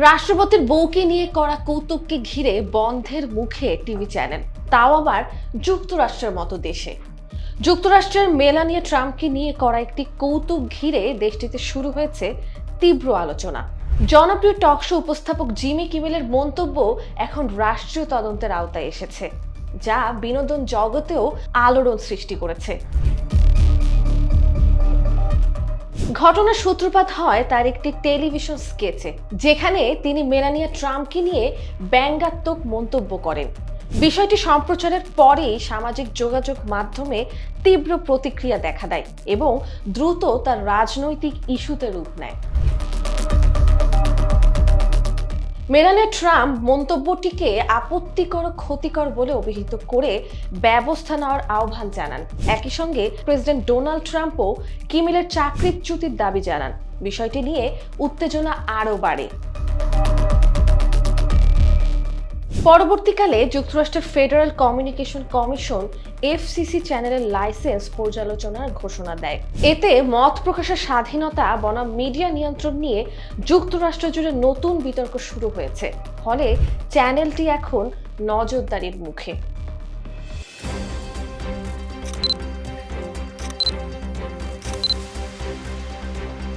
রাষ্ট্রপতির বউকে নিয়ে করা কৌতুককে ঘিরে বন্ধের মুখে টিভি চ্যানেল, তাও আবার যুক্তরাষ্ট্রের মতো দেশে। যুক্তরাষ্ট্রের মেলানিয়া ট্রাম্পকে নিয়ে করা একটি কৌতুক ঘিরে দেশটিতে শুরু হয়েছে তীব্র আলোচনা। জনপ্রিয় টক শো উপস্থাপক জিমি কিমেলের মন্তব্য এখন রাষ্ট্রীয় তদন্তের আওতায় এসেছে, যা বিনোদন জগতেও আলোড়ন সৃষ্টি করেছে। ঘটনার সূত্রপাত হয় তার একটি টেলিভিশন স্কেচে, যেখানে তিনি মেলানিয়া ট্রাম্পকে নিয়ে ব্যঙ্গাত্মক মন্তব্য করেন। বিষয়টি সম্প্রচারের পরেই সামাজিক যোগাযোগ মাধ্যমে তীব্র প্রতিক্রিয়া দেখা দেয় এবং দ্রুত তার রাজনৈতিক ইস্যুতে রূপ নেয়। মেলানিয়া ট্রাম্প মন্তব্যটিকে আপত্তিকর ও ক্ষতিকর বলে অভিহিত করে ব্যবস্থা নেওয়ার আহ্বান জানান। একই সঙ্গে প্রেসিডেন্ট ডোনাল্ড ট্রাম্পও কিমেলের চাকরিচ্যুতির দাবি জানান। বিষয়টি নিয়ে উত্তেজনা আরও বাড়ে। পরবর্তীকালে যুক্তরাষ্ট্রের ফেডারেল কমিউনিকেশন কমিশন এফসিসি চ্যানেলের লাইসেন্স পর্যালোচনার ঘোষণা দেয়। এতে মত প্রকাশের স্বাধীনতা বনাম মিডিয়া নিয়ন্ত্রণ নিয়ে যুক্তরাষ্ট্র জুড়ে নতুন বিতর্ক শুরু হয়েছে, ফলে চ্যানেলটি এখন নজরদারির মুখে।